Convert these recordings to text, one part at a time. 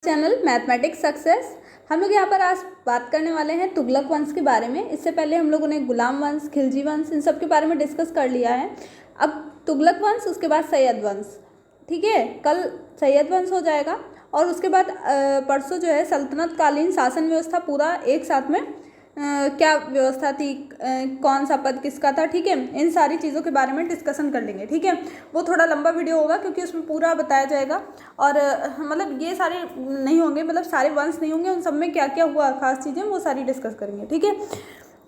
Channel mathematics success. हम लोग यहाँ पर आज बात करने वाले हैं तुगलक वंश के बारे में। इससे पहले हम लोगों ने गुलाम वंश, खिलजी वंश, इन सब के बारे में डिस्कस कर लिया है। अब तुगलक वंश, उसके बाद सैयद वंश। ठीक है, कल सैयद वंश हो जाएगा और उसके बाद परसों जो है सल्तनत कालीन शासन व्यवस्था पूरा एक साथ में क्या व्यवस्था थी, कौन सा पद किसका था, ठीक है, इन सारी चीज़ों के बारे में डिस्कशन कर लेंगे। ठीक है, वो थोड़ा लंबा वीडियो होगा क्योंकि उसमें पूरा बताया जाएगा और मतलब ये सारे नहीं होंगे, मतलब सारे वंश नहीं होंगे, उन सब में क्या क्या हुआ खास चीज़ें वो सारी डिस्कस करेंगे। ठीक है,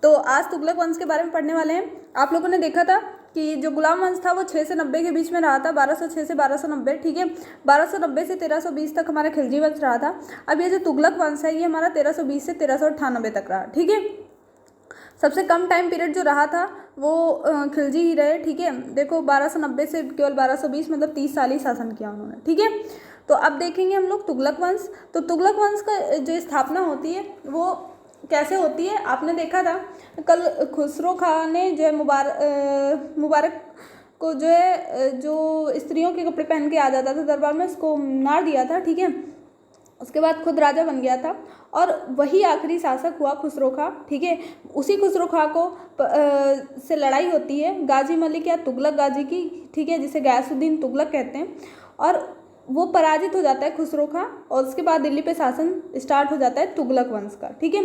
तो आज तुगलक वंश के बारे में पढ़ने वाले हैं। आप लोगों ने देखा था कि जो गुलाम वंश था वो 6 से 90 के बीच में रहा था, 1206 से 1290। ठीक है, 1290 से 1320 तक हमारा खिलजी वंश रहा था। अब ये जो तुगलक वंश है ये हमारा 1320 से 1398 तक रहा। ठीक है, सबसे कम टाइम पीरियड जो रहा था वो खिलजी ही रहे। ठीक है, देखो 1290 से केवल 1220, मतलब 30 साल ही शासन किया उन्होंने। ठीक है, तो अब देखेंगे हम लोग तुगलक वंश। तो तुगलक वंश का जो स्थापना होती है वो कैसे होती है, आपने देखा था कल खुसरो खां ने जो है मुबारक को जो है जो स्त्रियों के कपड़े पहन के आ जाता था दरबार में, उसको मार दिया था। ठीक है, उसके बाद खुद राजा बन गया था और वही आखिरी शासक हुआ खुसरो खां। ठीक है, उसी खुसरो खां को से लड़ाई होती है गाजी मलिक या तुगलक गाजी की। ठीक है, जिसे गयासुद्दीन तुगलक कहते हैं, और वो पराजित हो जाता है खुसरो खां और उसके बाद दिल्ली पे शासन स्टार्ट हो जाता है तुगलक वंश का। ठीक है,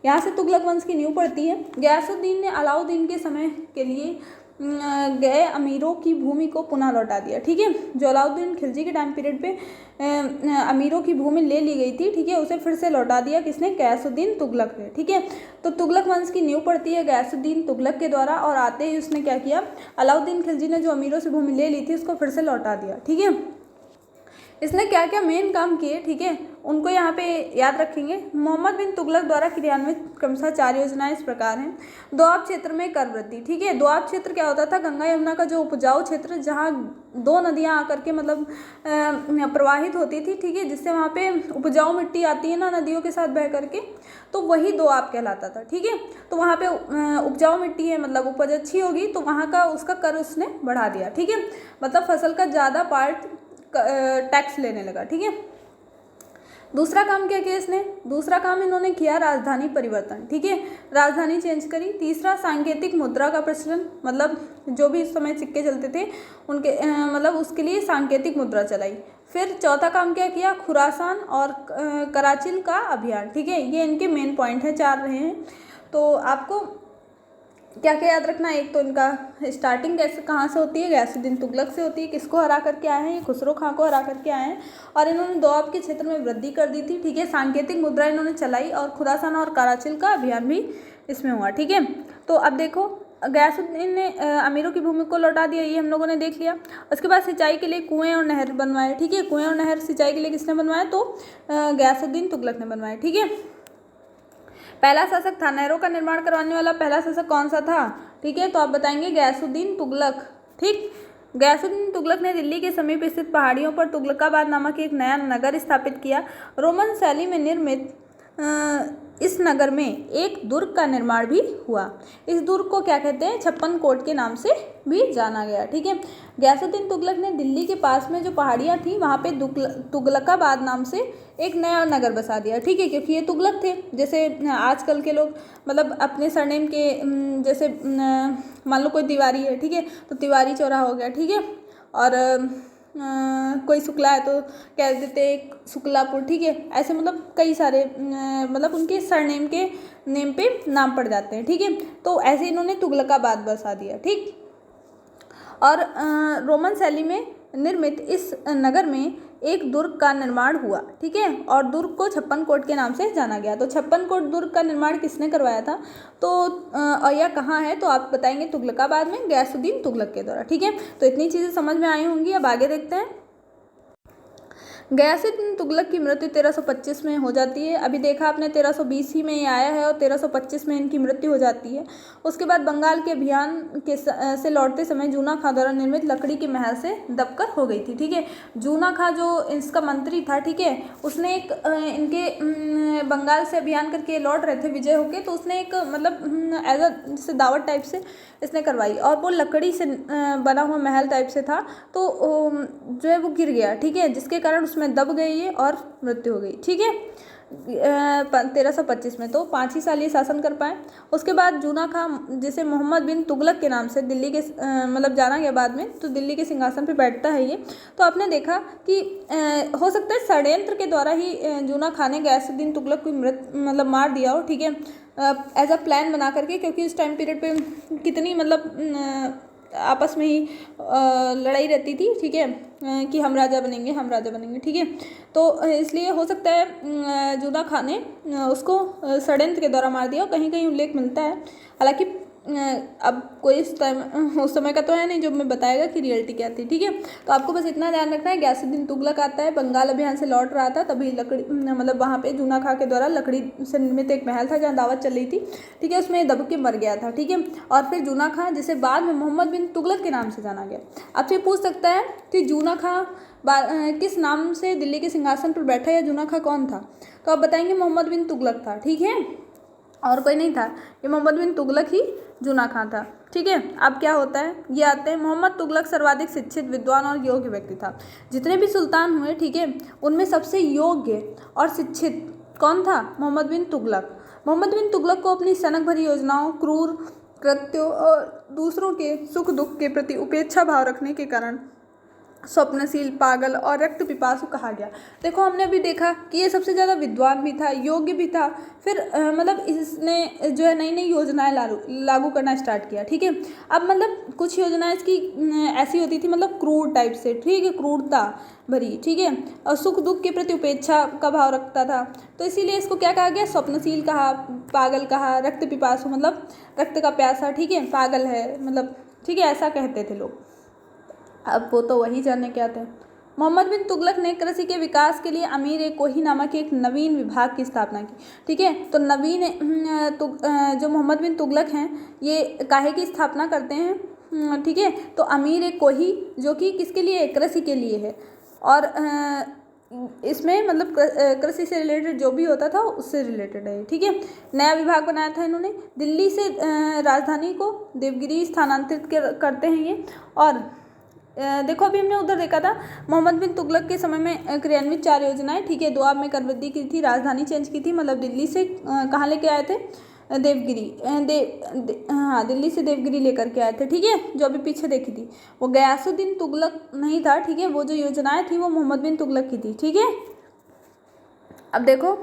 यहाँ से तुगलक वंश की नींव पड़ती है। गयासुद्दीन ने अलाउद्दीन के समय के लिए गए अमीरों की भूमि को पुनः लौटा दिया। ठीक है, जो अलाउद्दीन खिलजी के टाइम पीरियड पे अमीरों की भूमि ले ली गई थी, ठीक है, उसे फिर से लौटा दिया किसने, गयासुद्दीन तुगलक ने। ठीक है, तो तुगलक वंश की नींव पड़ती है गयासुद्दीन तुगलक के द्वारा और आते ही उसने क्या किया, अलाउद्दीन खिलजी ने जो अमीरों से भूमि ले ली थी उसको फिर से लौटा दिया। ठीक है, इसने क्या क्या मेन काम किए, ठीक है, उनको यहाँ पे याद रखेंगे। मोहम्मद बिन तुगलक द्वारा क्रियान्वित क्रमशः 4 योजनाएं इस प्रकार हैं। दोआब क्षेत्र में कर वृद्धि। ठीक है, दोआब क्षेत्र क्या होता था, गंगा यमुना का जो उपजाऊ क्षेत्र जहाँ 2 नदियाँ आकर के मतलब प्रवाहित होती थी, ठीक है, जिससे वहाँ पे उपजाऊ मिट्टी आती है ना नदियों के साथ बह करके, तो वही दोआब कहलाता था। ठीक है, तो वहाँ पे उपजाऊ मिट्टी है, मतलब उपज अच्छी होगी तो वहाँ का उसका कर उसने बढ़ा दिया। ठीक है, मतलब फसल का ज़्यादा पार्ट टैक्स लेने लगा। ठीक है, दूसरा काम क्या किया इसने, दूसरा काम इन्होंने किया राजधानी परिवर्तन। ठीक है, राजधानी चेंज करी। तीसरा सांकेतिक मुद्रा का प्रचलन, मतलब जो भी इस समय सिक्के चलते थे उनके मतलब उसके लिए सांकेतिक मुद्रा चलाई। फिर चौथा काम क्या किया, खुरासान और कराचिल का अभियान। ठीक है, ये इनके मेन पॉइंट हैं, 4 रहे हैं। तो आपको क्या क्या याद रखना है, एक तो इनका स्टार्टिंग कैसे कहाँ से होती है, गयासुद्दीन तुगलक से होती है, किसको हरा करके आए हैं, ये खुसरो खां को हरा करके आए हैं और इन्होंने दोआब के क्षेत्र में वृद्धि कर दी थी। ठीक है, सांकेतिक मुद्रा इन्होंने चलाई और खुरासान और कराचिल का अभियान भी इसमें हुआ। ठीक है, तो अब देखो गयासुद्दीन ने अमीरों की भूमि को लौटा दिया, ये हम लोगों ने देख लिया। उसके बाद सिंचाई के लिए कुएँ और नहर बनवाए। ठीक है, कुएँ और नहर सिंचाई के लिए किसने बनवाए, तो गयासुद्दीन तुगलक ने बनवाए। ठीक है, पहला शासक था, नहरों का निर्माण करवाने वाला पहला शासक कौन सा था, ठीक है, तो आप बताएंगे गयासुद्दीन तुगलक। ठीक, गयासुद्दीन तुगलक ने दिल्ली के समीप स्थित पहाड़ियों पर तुगलकाबाद नामक एक नया नगर स्थापित किया। रोमन शैली में निर्मित इस नगर में एक दुर्ग का निर्माण भी हुआ। इस दुर्ग को क्या कहते हैं, 56 कोट के नाम से भी जाना गया। ठीक है, गयासुद्दीन तुगलक ने दिल्ली के पास में जो पहाड़ियाँ थी वहाँ पे तुगलकाबाद नाम से एक नया नगर बसा दिया। ठीक है, क्योंकि ये तुगलक थे, जैसे आजकल के लोग मतलब अपने सरनेम के जैसे मान लो कोई तिवारी है, ठीक है, तो तिवारी चौराहा हो गया। ठीक है, और कोई शुक्ला है तो कह देते एक शुक्लापुर। ठीक है, ऐसे मतलब कई सारे मतलब उनके सरनेम के नेम पे नाम पड़ जाते हैं। ठीक है, तो ऐसे इन्होंने तुगलकाबाद बसा दिया। ठीक, और रोमन शैली में निर्मित इस नगर में एक दुर्ग का निर्माण हुआ। ठीक है, और दुर्ग को 56 कोट के नाम से जाना गया। तो 56 कोट दुर्ग का निर्माण किसने करवाया था, तो और यह कहाँ है, तो आप बताएंगे तुगलकाबाद में, गयासुद्दीन तुगलक के द्वारा। ठीक है, तो इतनी चीज़ें समझ में आई होंगी। अब आगे देखते हैं। गयासुद्दीन तुगलक की मृत्यु 1325 में हो जाती है। अभी देखा आपने 1320 ही में ये आया है और 1325 में इनकी मृत्यु हो जाती है। उसके बाद बंगाल के अभियान के से लौटते समय जूना खां द्वारा निर्मित लकड़ी के महल से दबकर हो गई थी। ठीक है, जूना खां जो इसका मंत्री था, ठीक है, उसने एक इनके बंगाल से अभियान करके लौट रहे थे विजय होके, तो उसने एक मतलब एज अ जैसे दावत टाइप से इसने करवाई और वो लकड़ी से बना हुआ महल टाइप से था, तो जो है वो गिर गया। ठीक है, जिसके कारण उसमें में दब गए ये और मृत्यु हो गई। ठीक है, 1325 में, तो 5 ही साल ये शासन कर पाए। उसके बाद जूना खां, जिसे मोहम्मद बिन तुगलक के नाम से दिल्ली के मतलब जाना गया बाद में, तो दिल्ली के सिंहासन पे बैठता है ये। तो आपने देखा कि हो सकता है षड्यंत्र के द्वारा ही जूना खां ने गयासुद्दीन तुगलक को मतलब मार दिया हो। ठीक है, एज अ प्लान बना करके, क्योंकि उस टाइम पीरियड पे कितनी मतलब आपस में ही लड़ाई रहती थी। ठीक है, कि हम राजा बनेंगे, हम राजा बनेंगे। ठीक है, तो इसलिए हो सकता है जूना खां ने उसको षड्यंत्र के द्वारा मार दिया। कहीं कहीं उल्लेख मिलता है, हालांकि अब कोई उस समय का तो है नहीं जो हमें बताएगा कि रियलिटी क्या थी। ठीक है, तो आपको बस इतना ध्यान रखना है, गयासुद्दीन तुगलक आता है, बंगाल अभियान से लौट रहा था, तभी लकड़ी मतलब वहाँ पे जूना खां के द्वारा लकड़ी से निर्मित एक महल था जहाँ दावत चल रही थी। ठीक है, उसमें दब के मर गया था। ठीक है, और फिर जूना खां, जिसे बाद में मोहम्मद बिन तुगलक के नाम से जाना गया। आपसे पूछ सकता है कि जूना खां किस नाम से दिल्ली के सिंहासन पर बैठा, या जूना खां कौन था, तो आप बताएंगे मोहम्मद बिन तुगलक था। ठीक है, और कोई नहीं था, ये मोहम्मद बिन तुगलक ही जूना खां था। ठीक है, अब क्या होता है, ये आते हैं, मोहम्मद तुगलक सर्वाधिक शिक्षित, विद्वान और योग्य व्यक्ति था। जितने भी सुल्तान हुए, ठीक है, उनमें सबसे योग्य और शिक्षित कौन था, मोहम्मद बिन तुगलक। मोहम्मद बिन तुगलक को अपनी सनक भरी योजनाओं, क्रूर कृत्यों और दूसरों के सुख दुख के प्रति उपेक्षा भाव रखने के कारण स्वप्नशील, पागल और रक्त पिपासु कहा गया। देखो, हमने अभी देखा कि ये सबसे ज़्यादा विद्वान भी था, योग्य भी था, फिर मतलब इसने जो है नई नई योजनाएं लागू करना स्टार्ट किया। ठीक है, अब मतलब कुछ योजनाएं इसकी ऐसी होती थी, मतलब क्रूर टाइप से, ठीक है, क्रूरता भरी। ठीक है, और सुख दुख के प्रति उपेक्षा का भाव रखता था, तो इसीलिए इसको क्या कहा गया, स्वप्नशील कहा, पागल कहा, रक्त पिपासु मतलब रक्त का प्यासा। ठीक है, पागल है मतलब, ठीक है, ऐसा कहते थे लोग। अब वो तो वही जाने क्या थे। मोहम्मद बिन तुगलक ने कृषि के विकास के लिए अमीर ए कोही नामक एक नवीन विभाग की स्थापना की। ठीक है, तो नवीन जो मोहम्मद बिन तुगलक हैं, ये काहे की स्थापना करते हैं, ठीक है, तो अमीर ए कोही, जो कि किसके लिए, कृषि के लिए है, और इसमें मतलब कृषि से रिलेटेड जो भी होता था उससे रिलेटेड है। ठीक है, नया विभाग बनाया था इन्होंने। दिल्ली से राजधानी को देवगिरी स्थानांतरित करते हैं ये। और देखो, अभी हमने उधर देखा था, मोहम्मद बिन तुगलक के समय में क्रियान्वित 4 योजनाएं। ठीक है, 2 में कर वृद्धि की थी, राजधानी चेंज की थी, मतलब दिल्ली से कहाँ लेके आए थे, देवगिरी, हाँ, दिल्ली से देवगिरी लेकर के आए थे। ठीक है, जो अभी पीछे देखी थी वो गयासुद्दीन तुगलक नहीं था। ठीक है, वो जो योजनाएं थी वो मोहम्मद बिन तुगलक की थी। ठीक है, अब देखो,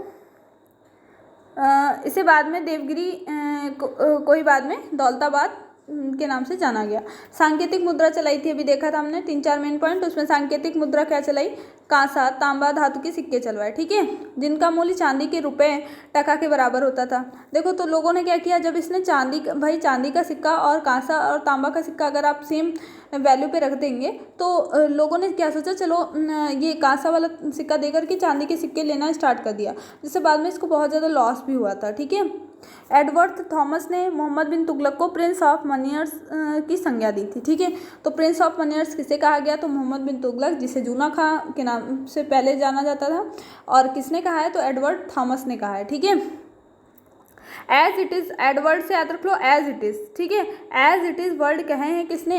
इसे बाद में देवगिरी को ही बाद में दौलताबाद के नाम से जाना गया। सांकेतिक मुद्रा चलाई थी, अभी देखा था हमने 3-4 मेन पॉइंट। उसमें सांकेतिक मुद्रा क्या चलाई, कांसा, तांबा धातु के सिक्के चलवाए। ठीक है, जिनका मूल्य चांदी के रुपए टका के बराबर होता था। देखो, तो लोगों ने क्या किया, जब इसने चांदी का सिक्का और कांसा और तांबा का सिक्का अगर आप सेम वैल्यू पे रख देंगे, तो लोगों ने क्या सोचा, चलो ये कांसा वाला सिक्का देकर के चांदी के सिक्के लेना स्टार्ट कर दिया, जिससे बाद में इसको बहुत ज़्यादा लॉस भी हुआ था। ठीक है, एडवर्ड थॉमस ने मोहम्मद बिन तुगलक को प्रिंस ऑफ मनियर्स की संज्ञा दी थी। ठीक है, तो प्रिंस ऑफ मनियर्स किसे कहा गया, तो मोहम्मद बिन तुगलक, जिसे जूना खां के नाम से पहले जाना जाता था, और किसने कहा है, तो एडवर्ड थॉमस ने कहा है। ठीक है, एज इट इज़, एडवर्ड से याद रख लो, एज इट इज़। ठीक है, एज इट इज़ वर्ड कहे हैं किसने,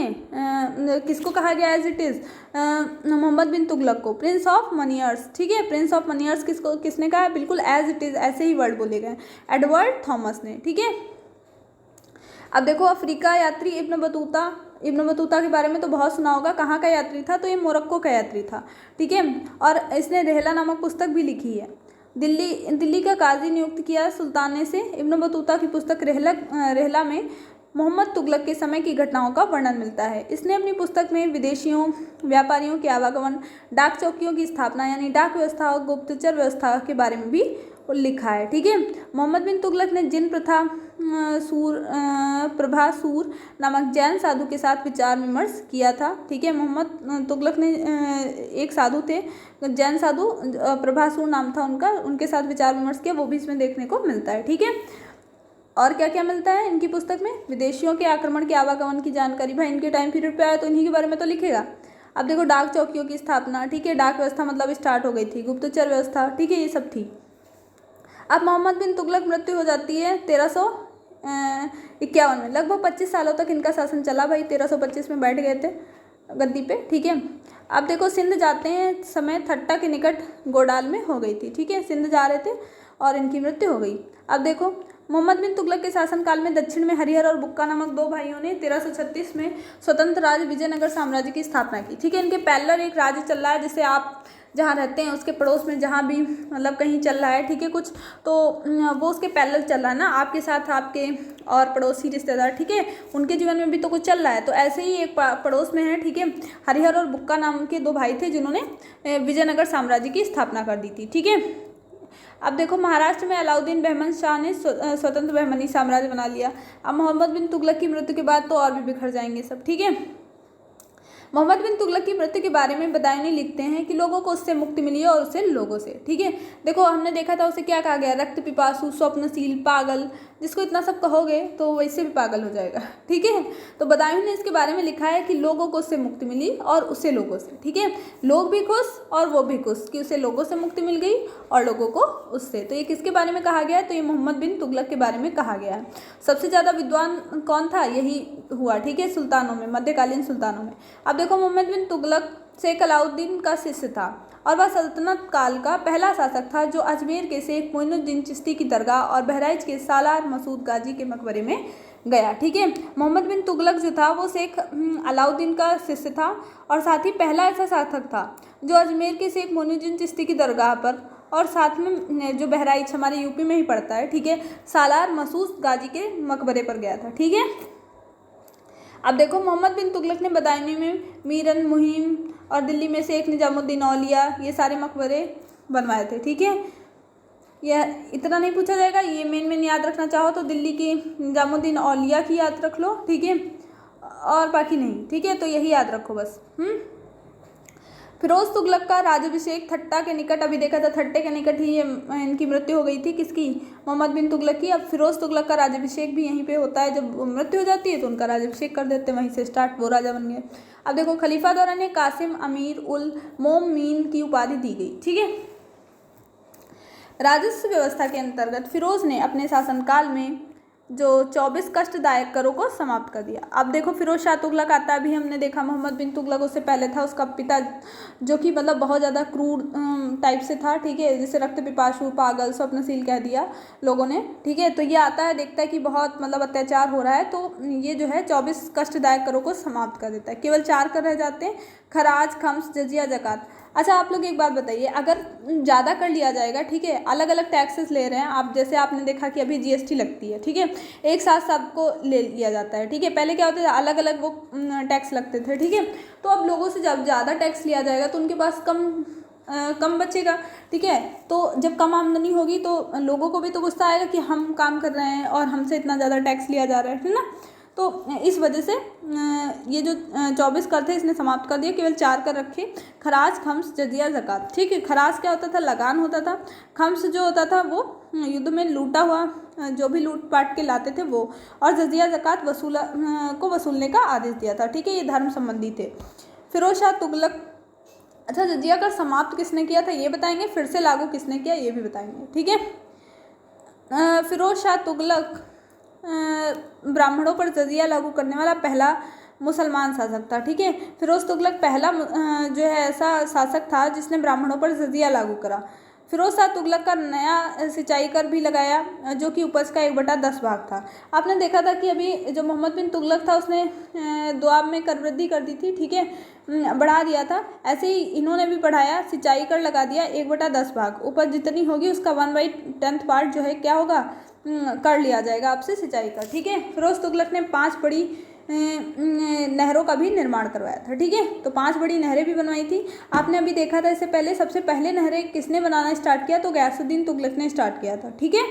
किसको कहा गया एज इट इज़, मोहम्मद बिन तुगलक को। प्रिंस ऑफ मनियर्स, ठीक है, प्रिंस ऑफ मनियर्स किसने कहा है, बिल्कुल एज इट इज़ ऐसे ही वर्ड बोले गए, एडवर्ड थॉमस ने। ठीक है, अब देखो, अफ्रीका यात्री इब्न बतूता के बारे में तो बहुत सुना होगा। कहाँ का यात्री था, तो ये मोरक्को का यात्री था। ठीक है, और इसने रेहला नामक पुस्तक भी लिखी है। दिल्ली का काजी नियुक्त किया सुल्तान से। इब्न बतूता की पुस्तक रेहला में मोहम्मद तुगलक के समय की घटनाओं का वर्णन मिलता है। इसने अपनी पुस्तक में विदेशियों, व्यापारियों के आवागमन, डाक चौकियों की स्थापना यानी डाक व्यवस्था और गुप्तचर व्यवस्था के बारे में भी लिखा है। ठीक है, मोहम्मद बिन तुगलक ने जिन प्रभासूर नामक जैन साधु के साथ विचार विमर्श किया था। ठीक है, मोहम्मद तुगलक ने एक साधु थे, जैन साधु, प्रभासूर नाम था उनका, उनके साथ विचार विमर्श किया, वो भी इसमें देखने को मिलता है। ठीक है, और क्या क्या मिलता है इनकी पुस्तक में, विदेशियों के आक्रमण के आवागमन की जानकारी, भाई इनके टाइम पीरियड पे आया तो इन्हीं के बारे में तो लिखेगा। अब देखो, डाक चौकियों की स्थापना, ठीक है, डाक व्यवस्था मतलब स्टार्ट हो गई थी, गुप्तचर व्यवस्था, ठीक है, ये सब थी। अब मोहम्मद बिन तुगलक मृत्यु हो जाती है 1351 में। लगभग 25 सालों तक इनका शासन चला, भाई 1325 में बैठ गए थे गद्दी पे। ठीक है, अब देखो सिंध जाते हैं समय ठट्टा के निकट गोडाल में हो गई थी, ठीक है, सिंध जा रहे थे और इनकी मृत्यु हो गई। अब देखो मोहम्मद बिन तुगलक के शासनकाल में दक्षिण में हरिहर और बुक्का नामक दो भाइयों ने 1336 में स्वतंत्र राज्य विजयनगर साम्राज्य की स्थापना की, ठीक है। इनके पैरेलल एक राज्य चल रहा है, जिसे आप जहाँ रहते हैं उसके पड़ोस में जहाँ भी मतलब कहीं चल रहा है, ठीक है, कुछ तो वो उसके पैरेलल चल रहा है ना, आपके साथ आपके और पड़ोसी रिश्तेदार, ठीक है, उनके जीवन में भी तो कुछ चल रहा है। तो ऐसे ही एक पड़ोस में है, ठीक है, हरिहर और बुक्का नाम के दो भाई थे जिन्होंने विजयनगर साम्राज्य की स्थापना कर दी थी, ठीक है। अब देखो महाराष्ट्र में अलाउद्दीन बहमन शाह ने स्वतंत्र बहमनी साम्राज्य बना लिया। अब मोहम्मद बिन तुगलक की मृत्यु के बाद तो और भी बिखर जाएंगे सब, ठीक है। मोहम्मद बिन तुगलक की मृत्यु के बारे में बदायूनी लिखते हैं कि लोगों को उससे मुक्ति मिली है और उससे लोगों से, ठीक है। देखो हमने देखा था उसे क्या कहा गया, रक्त पिपासु, स्वप्नशील, पागल, जिसको इतना सब कहोगे तो वैसे भी पागल हो जाएगा, ठीक है। तो बदायूं ने इसके बारे में लिखा है कि लोगों को उससे मुक्ति मिली और उसे लोगों से, ठीक है, लोग भी खुश और वो भी खुश कि उसे लोगों से मुक्ति मिल गई और लोगों को उससे। तो ये किसके बारे में कहा गया है, तो ये मोहम्मद बिन तुगलक के बारे में कहा गया है। सबसे ज़्यादा विद्वान कौन था, यही हुआ, ठीक है, सुल्तानों में, मध्यकालीन सुल्तानों में। अब देखो मोहम्मद बिन तुगलक शेख अलाउद्दीन का शिष्य था और वह सल्तनत काल का पहला शासक था जो अजमेर के शेख मोइनुद्दीन चिश्ती की दरगाह और बहराइच के सालार मसूद गाजी के मकबरे में गया, ठीक है। मोहम्मद बिन तुगलक जो था वो शेख अलाउद्दीन का शिष्य था और साथ ही पहला ऐसा शासक था जो अजमेर के शेख मोइनुद्दीन चिश्ती की दरगाह पर और साथ में जो बहराइच हमारे यूपी में ही पड़ता है, ठीक है, सालार मसूद गाजी के मकबरे पर गया था, ठीक है। अब देखो मोहम्मद बिन तुगलक ने बदायूं में मीरन, मुहिम और दिल्ली में शेख निजामुद्दीन औलिया ये सारे मकबरे बनवाए थे, ठीक है। यह इतना नहीं पूछा जाएगा, ये मेन याद रखना चाहो तो दिल्ली की निजामुद्दीन औलिया की याद रख लो, ठीक है, और बाकी नहीं, ठीक है, तो यही याद रखो बस। फिरोज तुगलक का राज्याभिषेक ठट्टा के निकट, अभी देखा था ठट्टे के निकट ही ये इनकी मृत्यु हो गई थी, किसकी, मोहम्मद बिन तुगलक की। अब फिरोज तुगलक का राज्याभिषेक भी यहीं पे होता है, जब मृत्यु हो जाती है तो उनका राज्याभिषेक कर देते हैं, वहीं से स्टार्ट, वो राजा बन गए। अब देखो खलीफा द्वारा ने कासिम अमीर उल मोमिन की उपाधि दी गई, ठीक है। राजस्व व्यवस्था के अंतर्गत फिरोज ने अपने शासनकाल में जो 24 कष्टदायक करों को समाप्त कर दिया। अब देखो फिरोज शाह तुगलक आता है, अभी हमने देखा मोहम्मद बिन तुगलक उससे पहले था, उसका पिता जो कि मतलब बहुत ज़्यादा क्रूर टाइप से था, ठीक है, जिसे रक्त पिपासु, पागल, स्वप्नशील कह दिया लोगों ने, ठीक है। तो ये आता है, देखता है कि बहुत मतलब अत्याचार हो रहा है, तो ये जो है 24 कष्टदायक करों को समाप्त कर देता है। केवल 4 कर रह जाते हैं, खराज, खम्स, जजिया, ज़कात। अच्छा आप लोग एक बात बताइए, अगर ज़्यादा कर लिया जाएगा, ठीक है, अलग अलग टैक्सेस ले रहे हैं आप, जैसे आपने देखा कि अभी जीएसटी लगती है, ठीक है, एक साथ सबको ले लिया जाता है, ठीक है। पहले क्या होता था, अलग अलग वो टैक्स लगते थे, ठीक है। तो अब लोगों से जब ज़्यादा टैक्स लिया जाएगा तो उनके पास कम बचेगा, ठीक है। तो जब कम आमदनी होगी तो लोगों को भी तो गुस्सा आएगा कि हम काम कर रहे हैं और हमसे इतना ज़्यादा टैक्स लिया जा रहा है ना। तो इस वजह से ये जो 24 कर थे इसने समाप्त कर दिया, केवल 4 कर रखे, खराज, खम्स, जजिया, ज़कात, ठीक है। खराज क्या होता था, लगान होता था। खम्स जो होता था वो युद्ध में लूटा हुआ जो भी लूट पाट के लाते थे वो, और जजिया, ज़कात वसूलने का आदेश दिया था, ठीक है। ये धर्म संबंधी थे। फिरोज शाह तुगलक, अच्छा जजिया कर समाप्त किसने किया था ये बताएंगे, फिर से लागू किसने किया ये भी बताएंगे, ठीक है। फिरोज शाह तुगलक ब्राह्मणों पर जजिया लागू करने वाला पहला मुसलमान शासक था, ठीक है। फिरोज तुगलक पहला जो है ऐसा शासक था जिसने ब्राह्मणों पर जजिया लागू करा। फिरोज शाह तुगलक का नया सिंचाई कर भी लगाया जो कि उपज का 1/10 भाग था। आपने देखा था कि अभी जो मोहम्मद बिन तुगलक था उसने दोआब में कर वृद्धि कर दी थी, ठीक है, बढ़ा दिया था। ऐसे ही इन्होंने भी बढ़ाया, सिंचाई कर लगा दिया 1/10 भाग, उपज जितनी होगी उसका 1/10 पार्ट जो है क्या होगा, कर लिया जाएगा आपसे सिंचाई का, ठीक है। फिरोज तुगलक ने 5 बड़ी नहरों का भी निर्माण करवाया था, ठीक है। तो 5 बड़ी नहरें भी बनवाई थी। आपने अभी देखा था इससे पहले, सबसे पहले नहरें किसने बनाना स्टार्ट किया, तो गयासुद्दीन तुगलक ने स्टार्ट किया था, ठीक है।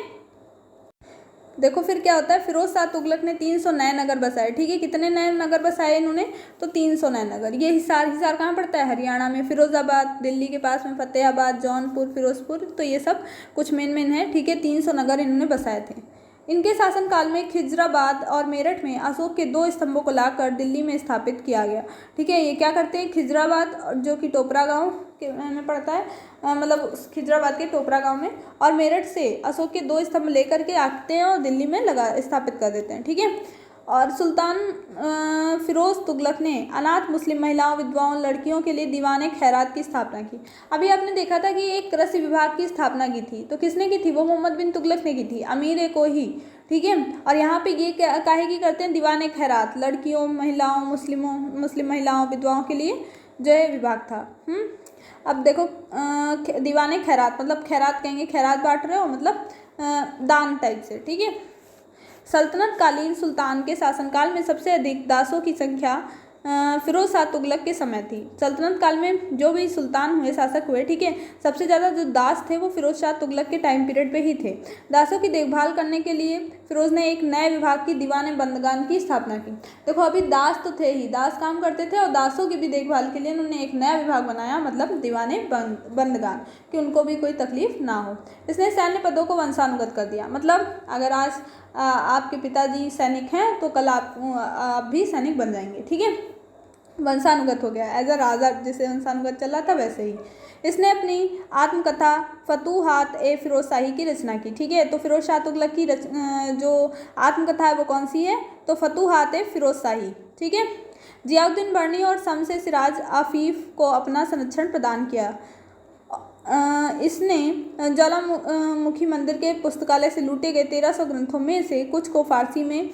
देखो फिर क्या होता है, फिरोज शाह तुगलक ने 300 नए नगर बसाए, ठीक है। कितने नए नगर बसाए इन्होंने, तो 300 नए नगर। ये हिसार कहाँ पड़ता है, हरियाणा में। फिरोजाबाद दिल्ली के पास में, फतेहाबाद, जौनपुर, फिरोजपुर, तो ये सब कुछ मेन है, ठीक है। 300 नगर इन्होंने बसाए थे। इनके शासनकाल में खिजराबाद और मेरठ में अशोक के 2 स्तंभों को लाकर दिल्ली में स्थापित किया गया, ठीक है। ये क्या करते हैं, खिजराबाद जो कि टोपरा गांव में पड़ता है, मतलब खिजराबाद के टोपरा गांव में, और मेरठ से अशोक के 2 स्तंभ लेकर के आते हैं और दिल्ली में स्थापित कर देते हैं, ठीक है। और सुल्तान फिरोज़ तुगलक ने अनाथ मुस्लिम महिलाओं, विधवाओं, लड़कियों के लिए दीवाने खैरात की स्थापना की। अभी आपने देखा था कि एक कृषि विभाग की स्थापना की थी, तो किसने की थी? वो मोहम्मद बिन तुगलक ने की थी, अमीर को ही, ठीक है। और यहाँ पे ये काहे की करते हैं? दीवाने खैरात, लड़कियों, महिलाओं, मुस्लिम महिलाओं, विधवाओं के लिए जो है विभाग था। अब देखो दीवाने खैरात मतलब खैरात कहेंगे, खैरात बांट रहे हो मतलब दान टाइप से, ठीक है। सल्तनत कालीन सुल्तान के शासनकाल में सबसे अधिक दासों की संख्या फिरोज शाह तुगलक के समय थी। सल्तनत काल में जो भी सुल्तान हुए, शासक हुए, ठीक है, सबसे ज़्यादा जो दास थे वो फिरोज शाह तुगलक के टाइम पीरियड पे ही थे। दासों की देखभाल करने के लिए फिरोज ने एक नए विभाग की दीवाने बंदगान की स्थापना की। देखो अभी दास तो थे ही, दास काम करते थे, और दासों की भी देखभाल के लिए उन्होंने एक नया विभाग बनाया, मतलब दीवाने बंदगान, कि उनको भी कोई तकलीफ ना हो। इसने सैन्य पदों को वंशानुगत कर दिया, मतलब अगर आज आपके पिताजी सैनिक हैं तो कल आप भी सैनिक बन जाएंगे, ठीक है। वंशानुगत हो गया, एज अ राजा जैसे वंशानुगत चल रहा था वैसे ही। इसने अपनी आत्मकथा फतूहात ए फिरोज शाही की रचना की, ठीक है। तो फिरोज शाह तुगलक की जो आत्मकथा है वो कौन सी है? तो फतूहात ए फिरोज शाही, ठीक है। जियाउद्दीन बर्नी और शमसे सिराज आफीफ को अपना संरक्षण प्रदान किया। इसने ज्वालामुखी मंदिर के पुस्तकालय से लूटे गए 1300 ग्रंथों में से कुछ को फारसी में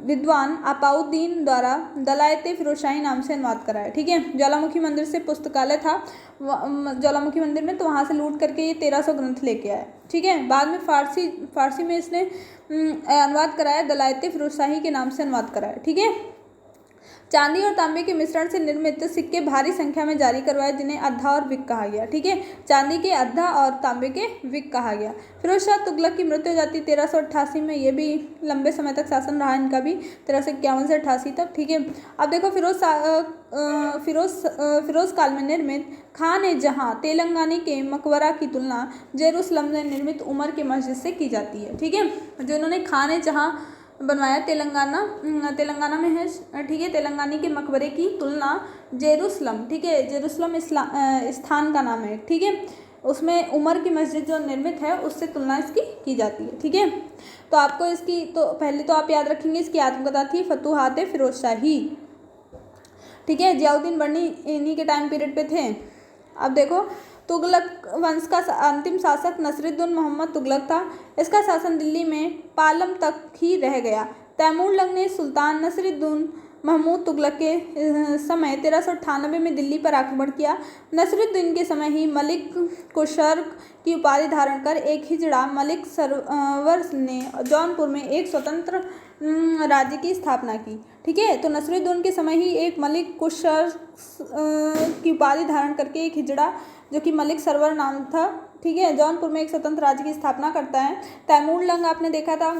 विद्वान अपाउद्दीन द्वारा दलायते फिरोजशाही नाम से अनुवाद कराया, ठीक है। ज्वालामुखी मंदिर से पुस्तकालय था ज्वालामुखी मंदिर में, तो वहाँ से लूट करके ये 1300 ग्रंथ लेके आया, ठीक है। बाद में फारसी में इसने अनुवाद कराया, दलायते फिरोजशाही के नाम से अनुवाद कराया, ठीक है। चांदी और तांबे के मिश्रण से निर्मित सिक्के भारी संख्या में जारी करवाए, जिन्हें अद्धा और विक कहा गया, ठीक है। चांदी के अद्धा और तांबे के विक कहा गया। फिरोज शाह तुगलक की मृत्यु हो जाती 1388 में। ये भी लंबे समय तक शासन रहा इनका भी, 1351 से 88 तक, ठीक है। अब देखो फिरोज काल में निर्मित खान ए जहाँ तेलंगानी के मकबरा की तुलना जेरूसलम में निर्मित उमर के मस्जिद से की जाती है, ठीक है। जो इन्होंने खान ए जहाँ बनवाया तेलंगाना में है, ठीक है। तेलंगानी के मकबरे की तुलना जेरूसलम, ठीक है, जेरूसलम स्थान का नाम है, ठीक है, उसमें उमर की मस्जिद जो निर्मित है उससे तुलना इसकी की जाती है, ठीक है। तो आपको इसकी तो पहले तो आप याद रखेंगे, इसकी आत्मकथा थी फतूहात फिरोज शाही, ठीक है। जियाउद्दीन बर्नी इन्हीं के टाइम पीरियड पे थे। अब देखो तुगलक वंश का अंतिम शासक नसरुद्दीन मोहम्मद तुगलक था। इसका शासन दिल्ली में पालम तक ही रह गया। तैमूर ने सुल्तान नसरुद्दीन महमूद तुगलक के समय 1398 में दिल्ली पर आक्रमण किया। नसरुद्दीन के समय ही मलिक कुशर्क की उपाधि धारण कर एक हिजड़ा मलिक सरवर ने जौनपुर में एक स्वतंत्र राज्य की स्थापना की, ठीक है। तो नसरुद्दीन के समय ही एक मलिक कुशर्क की उपाधि धारण करके एक हिजड़ा, जो कि मलिक सरवर नाम था, ठीक है, जौनपुर में एक स्वतंत्र राज्य की स्थापना करता है। तैमूर लंग आपने देखा था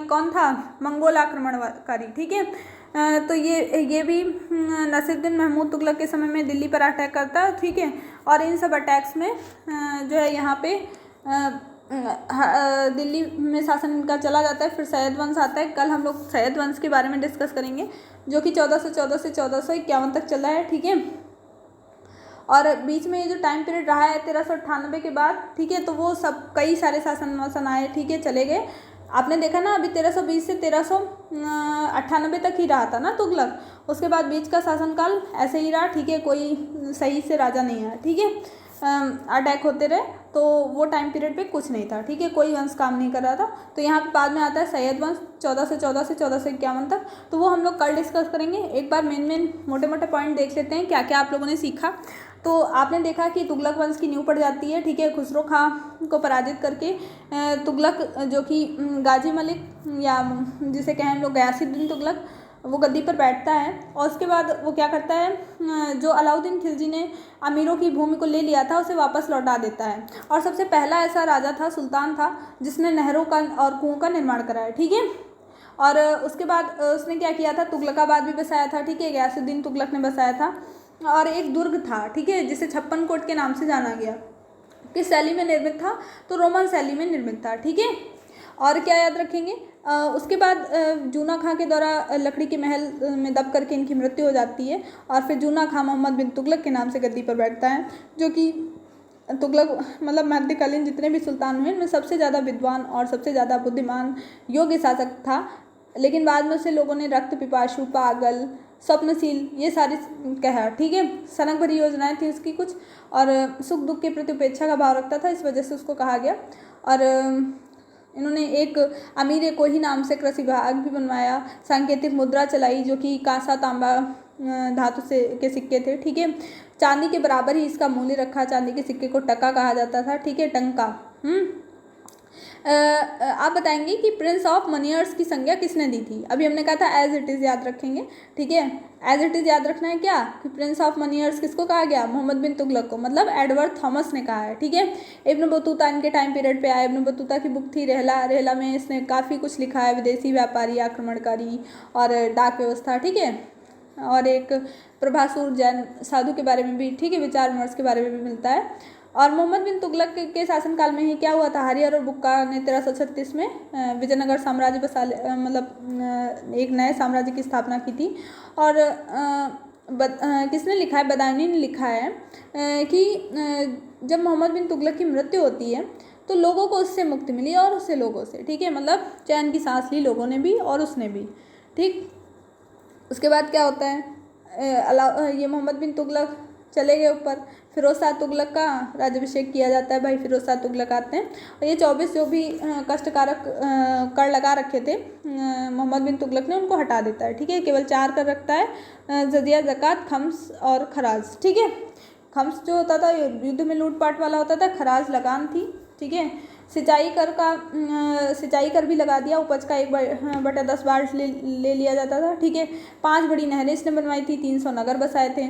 कौन था? मंगोल आक्रमणकारी, ठीक है। तो ये भी नसीरुद्दीन महमूद तुगलक के समय में दिल्ली पर अटैक करता है, ठीक है। और इन सब अटैक्स में जो है यहाँ पे दिल्ली में शासन इनका चला जाता है। फिर सैयद वंश आता है। कल हम लोग सैयद वंश के बारे में डिस्कस करेंगे, जो कि 1414 से 1451 तक चला है, ठीक है। और बीच में ये जो टाइम पीरियड रहा है 1398 के बाद, ठीक है, तो वो सब कई सारे शासन आए, ठीक है, चले गए। आपने देखा ना, अभी 1320 से 1398 तक ही रहा था ना तुगलक, उसके बाद बीच का शासनकाल ऐसे ही रहा, ठीक है, कोई सही से राजा नहीं आया, ठीक है। अटैक होते रहे, तो वो टाइम पीरियड पे कुछ नहीं था, ठीक है, कोई वंश काम नहीं कर रहा था। तो यहाँ पे बाद में आता है सैयद वंश 1414 से 1451 तक, तो वो हम लोग कल डिस्कस करेंगे। एक बार मेन मोटे मोटे पॉइंट देख लेते हैं क्या क्या आप लोगों ने सीखा। तो आपने देखा कि तुगलक वंश की नींव पड़ जाती है, ठीक है, खुसरो खां को पराजित करके तुगलक जो कि गाजी मलिक या जिसे कहें हम लोग गयासुद्दीन तुगलक, वो गद्दी पर बैठता है। और उसके बाद वो क्या करता है, जो अलाउद्दीन खिलजी ने अमीरों की भूमि को ले लिया था उसे वापस लौटा देता है। और सबसे पहला ऐसा राजा था, सुल्तान था, जिसने नहरों का और कुओं का निर्माण कराया, ठीक है। और उसके बाद उसने क्या किया था, तुगलकाबाद भी बसाया था, ठीक है, गयासुद्दीन तुगलक ने बसाया था। और एक दुर्ग था, ठीक है, जिसे 56 कोट के नाम से जाना गया। किस शैली में निर्मित था? तो रोमन शैली में निर्मित था, ठीक है। और क्या याद रखेंगे, उसके बाद जूना खां के द्वारा लकड़ी के महल में दब करके इनकी मृत्यु हो जाती है। और फिर जूना खां मोहम्मद बिन तुगलक के नाम से गद्दी पर बैठता है, जो कि तुगलक मतलब मध्यकालीन जितने भी सुल्तान हुए इनमें सबसे ज़्यादा विद्वान और सबसे ज़्यादा बुद्धिमान योग्य शासक था। लेकिन बाद में उसे लोगों ने रक्त पिपासु, पागल, स्वप्नशील ये सारी कहा, ठीक है। सनक भरी योजनाएं थी उसकी कुछ, और सुख दुख के प्रति उपेक्षा का भाव रखता था, इस वजह से उसको कहा गया। और इन्होंने एक अमीर कोही नाम से कृषि विभाग भी बनवाया, सांकेतिक मुद्रा चलाई जो कि कांसा तांबा धातु से के सिक्के थे, ठीक है। चांदी के बराबर ही इसका मूल्य रखा, चांदी के सिक्के को टका कहा जाता था, ठीक है, टंका। आप बताएंगे कि प्रिंस ऑफ मनियर्स की संज्ञा किसने दी थी। अभी हमने कहा था एज इट इज़ याद रखेंगे, ठीक है। एज इट इज़ याद रखना है क्या कि प्रिंस ऑफ मनियर्स किसको कहा गया, मोहम्मद बिन तुगलक को, मतलब एडवर्ड थॉमस ने कहा है, ठीक है। इब्न बतूता इनके टाइम पीरियड पे आया। इब्न बतूता की बुक थी रहला, रहला में इसने काफ़ी कुछ लिखा है, विदेशी व्यापारी, आक्रमणकारी और डाक व्यवस्था, ठीक है। और एक प्रभासुर जैन साधु के बारे में भी, ठीक है, विचार विमर्श के बारे में भी मिलता है। और मोहम्मद बिन तुगलक के शासनकाल में ही क्या हुआ था, हरियर और बुक्का ने 1336 में विजयनगर साम्राज्य मतलब एक नए साम्राज्य की स्थापना की थी। और किसने लिखा है, बदायूनी ने लिखा है कि जब मोहम्मद बिन तुगलक की मृत्यु होती है तो लोगों को उससे मुक्ति मिली और उससे लोगों से, ठीक है, मतलब चैन की सांस ली लोगों ने भी और उसने भी, ठीक। उसके बाद क्या होता है, ये मोहम्मद बिन तुगलक चले गए ऊपर, फिरोज शाह तुगलक का राज्याभिषेक किया जाता है, भाई फिरोज शाह तुगलक आते हैं। और ये 24 जो भी कष्टकारक कर लगा रखे थे मोहम्मद बिन तुगलक ने, उनको हटा देता है, ठीक है। केवल 4 कर रखता है, जजिया, ज़कात, खम्स और खराज, ठीक है। खम्स जो होता था युद्ध में लूटपाट वाला होता था, खराज लगान थी, ठीक है। सिंचाई कर भी लगा दिया, उपज का 1/10 बार ले लिया जाता था, ठीक है। 5 बड़ी नहरें इसने बनवाई थी, 300 नगर बसाए थे।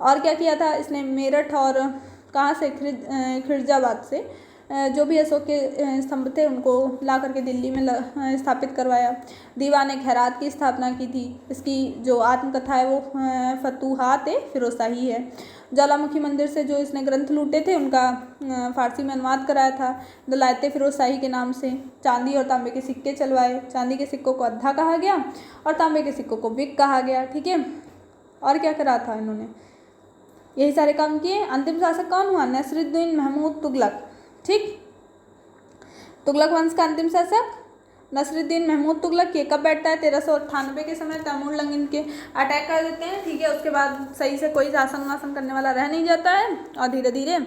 और क्या किया था इसने, मेरठ और कहाँ से, खिरजाबाद से जो भी अशोक के स्तंभ थे उनको ला करके दिल्ली में स्थापित करवाया। दीवान खैरात की स्थापना की थी। इसकी जो आत्मकथा है वो फतूहात फिरोजशाही है। ज्वालामुखी मंदिर से जो इसने ग्रंथ लूटे थे उनका फारसी में अनुवाद कराया था दलायते फिरोजशाही के नाम से। चांदी और तांबे के सिक्के चलवाए। चांदी के सिक्कों को अद्धा कहा गया और तांबे के सिक्कों को बिक कहा गया, ठीक है। और क्या करा था इन्होंने, यही सारे काम किए। अंतिम शासक कौन हुआ, नसरुद्दीन महमूद तुगलक, ठीक। तुगलक वंश का अंतिम शासक नसरुद्दीन महमूद तुगलक। ये कब बैठता है, 1398 के समय तैमूर लंग इनके अटैक कर देते हैं, ठीक है। उसके बाद सही से कोई शासन वासन करने वाला रह नहीं जाता है और धीरे धीरे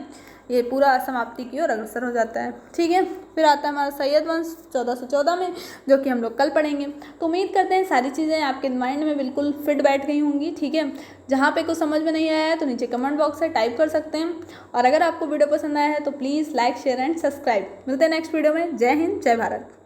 ये पूरा समाप्ति की ओर अग्रसर हो जाता है, ठीक है। फिर आता है हमारा सैयद वंश 1414 में, जो कि हम लोग कल पढ़ेंगे। तो उम्मीद करते हैं सारी चीज़ें आपके माइंड में बिल्कुल फिट बैठ गई होंगी, ठीक है। जहाँ पे कुछ समझ में नहीं आया है तो नीचे कमेंट बॉक्स से टाइप कर सकते हैं। और अगर आपको वीडियो पसंद आया है तो please like, share and subscribe. मिलते हैं नेक्स्ट वीडियो में। जय हिंद, जय भारत।